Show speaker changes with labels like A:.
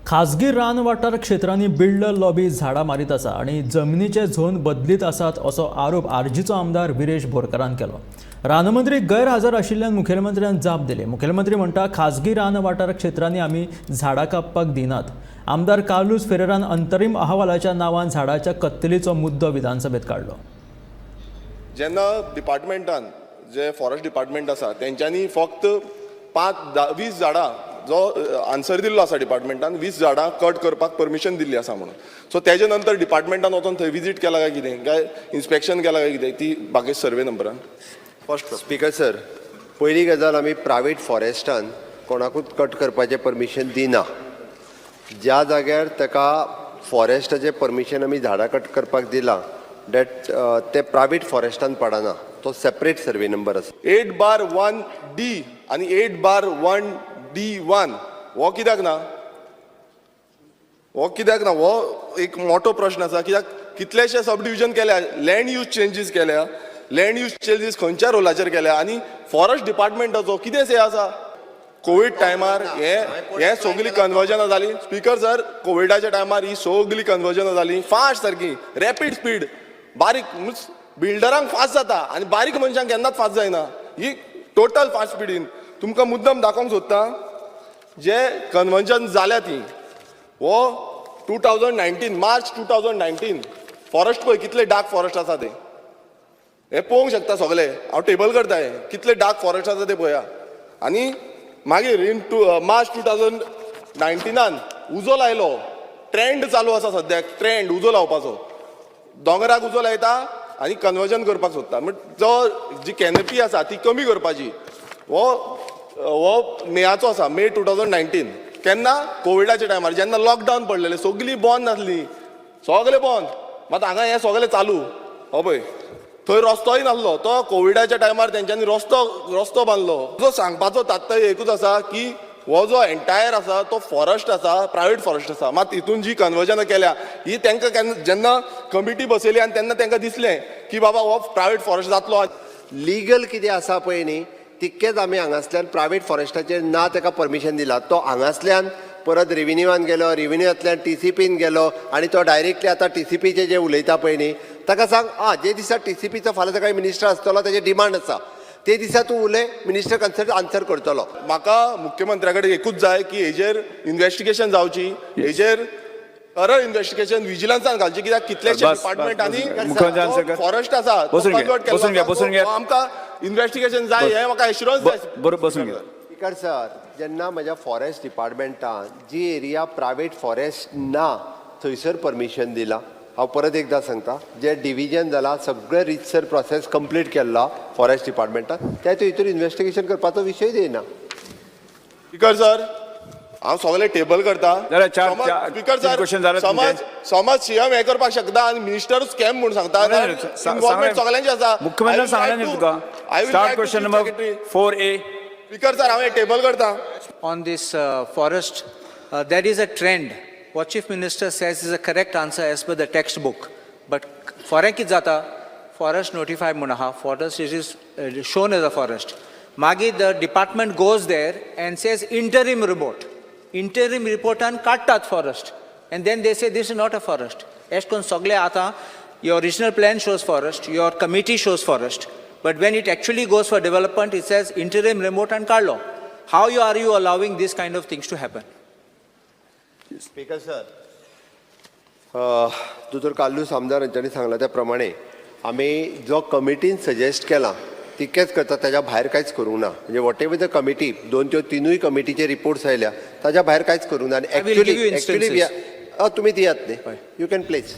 A: खाजगी रानवाठार क्षेत्रांनी build lobby झाडां मारीत आसा आणि जमनीचे झोन बदलीत आसात असो आरोप आरजीचो आमदार विरेश बोरकारान केलो। रानमंत्री गैरहजर आशिल्ल्यान मुखेलमंत्र्यान जाप दिली। मुखेलमंत्री म्हणटा खाजगी रानवाठार क्षेत्रांनी आमी झाडां कापपाक दिनात। आमदार कार्लोस फेरेरान अंतरीम अहवालाच्या नांवान झाडाच्या कत्तलीचो मुद्दो विधानसभेत काढलो।
B: जेन्ना डिपार्टमेंटान जे फॉरेस्ट डिपार्टमेंट आसा तेंच्यांनी फक्त 5-20 झाडां जो आन्सर दिल्लो आसा डिपार्टमेंटान 20 झाडां कट करपाक परमिशन दिल्ली आसा म्हणून। सो तेजे नंतर डिपार्टमेंटान वचून थंय विजीट केला काय कितें काय इन्स्पेक्शन केला काय कितें ती बाकी सर्वे नंबरान। फर्स्ट
C: स्पीकर सर, पयली गजाल आमी प्रायवेट फॉरेस्टान कोणाकूच कट करपाचें परमिशन दिना। ज्या जाग्यार ताका फॉरेस्टाचें परमिशन आमी झाडां कट करपाक दिलां डॅट ते प्रायवेट फॉरेस्टान पडना, तो सेपरेट सर्वे नंबर आसा।
B: 8/1D आनी 8/1D1 हो कित्याक ना? हो एक मोठो प्रश्न आसा। कित्याक कितलेशे सब डिविजन केल्या, लँड यूज चेंजीस केल्या, लँड यूज चेंजीस खंयच्या रोलाचेर केल्या आनी फॉरेस्ट डिपार्टमेंटाचो कितें से आसा? कोविड टायमार हे सगळी कन्वर्जनां जाली। स्पीकर सर, कोविडाच्या टायमार ही सगळी कन्वर्जनां जाली फास्ट सारकी, रॅपीड स्पीड। बारीक बिल्डरांक फास्ट जाता आनी बारीक मनशांक केन्नाच फास्ट जायना, ही टोटल फास्ट स्पीडीन। तुमकां मुद्दम दाखोवंक सोदता जे कन्वर्जन जाल्या ती हो 2019 मार्च 2019 फॉरेस्ट पळय कितले डार्क फॉरेस्ट आसा ते हे पळोवंक शकता सगळे। हांव टेबल करता हे कितले डार्क फॉरेस्ट आसा ते पळया। आनी मागीर मार्च 2019 उजो लायलो, ट्रेंड चालू आसा सद्याक, ट्रेंड उजो लावपाचो। दोंगराक उजो लायता आनी कन्वर्जन करपाक सोदता, जो जी कॅनपी आसा ती कमी करपाची। हो मेयाचो आसा, मे 2019। केन्ना? कोविडाच्या टायमार जेन्ना लॉकडावन पडलेले, सगळी बंद नासली, सगळे बंद। मात हांगा हे सगळे चालू। हो पळय थंय रस्तोय नासलो, तो कोविडाच्या टायमार तेंच्यांनी रस्तो बांदलो। जो सांगपाचो तात्पर्य एकूच आसा की हो जो एंटायर आसा तो फॉरेस्ट आसा, प्रायवेट फॉरेस्ट आसा। मात हितून जी कन्वर्जनां केल्या ही तांकां जेन्ना कमिटी बसयली आनी तेन्ना तांकां दिसलें की बाबा हो प्रायवेट फॉरेस्ट जातलो।
C: लिगल कितें आसा पळय न्ही, तितकेच आमी हांगासल्यान प्रायवेट फॉरेस्टाचेर ना ताका परमिशन दिला। तो हांगासल्यान परत रेव्हेन्यूवान गेलो, रेव्हेन्यूंतल्यान TCPन गेलो आनी तो डायरेक्टली आतां TCPचे जे उलयता पळय न्ही ताका सांग जे दिसा TCPचो फाल्यां सकाळी मिनिस्टर आसतलो ताजे डिमांड आसा ते दिसा तूं उलय, मिनिस्टर कन्सल्ट आन्सर करतलो।
B: म्हाका मुख्यमंत्र्या कडेन एकूच जाय की हेजेर इन्व्हेस्टिगेशन जावची, हेजेर थरळ इन्व्हेस्टिगेशन विजिलन्सान घालची। कित्याक कितलेशे डिपार्टमेंट आनी फॉरेस्ट आसा आमकां इन्व्हेस्टिगेशन जाय, हे म्हाका एश्युरन्स जाय।
C: स्पीकर सर, जेन्ना म्हज्या फॉरेस्ट डिपार्टमेंटान जी एरिया प्रायवेट फॉरेस्ट ना थंयसर परमिशन दिला। हांव परत एकदां सांगता, जे डिव्हिजन जाला सगळे रितसर प्रोसेस कंप्लीट केल्ला फॉरेस्ट डिपार्टमेंटान, त्या हितूर इन्व्हेस्टिगेशन करपाचो विशय येना।
B: स्पीकर सर, हांव सगळे टेबल करता। स्पीकर सर, समज सीएम हे करपाक शकता आनी मिनिस्टर स्कॅम म्हणून सांगता, इन्व्हॉल्वमेंट सगळ्यांची आसा।
D: मुख्यमंत्री सांगलें न्ही तुका। Start question number 4A।
B: Speaker sir, हांव हे टेबल करता।
E: On this forest, there is a trend. What Chief Minister says is a correct answer as per the textbook. But foreign कित जाता? Forest notified म्हणून आहा, forest it is shown as a forest. मागीर the department goes there and says interim report. Interim report and काडटात forest. And then they say this is not a forest. एश कोन सगळे आतां your original plan shows forest, your committee shows forest. But when it actually goes for development, it says interim remote and Carlo. How are you allowing this kind of things to happen?
C: Speaker sir, दोतोर Carlos आमदार हांच्यांनी सांगला त्या प्रमाणे आमी जो कमिटीन suggest केला तितकेंच करता, ताच्या भायर कांयच करूंक ना। म्हणजे वॉट एवर द कमिटी 2-3 कमिटीचे रिपोर्ट्स आयल्या ताच्या भायर कांयच करूंक ना। आनी एक्चुअली तुमी दियात न्ही, यू कॅन प्लेस।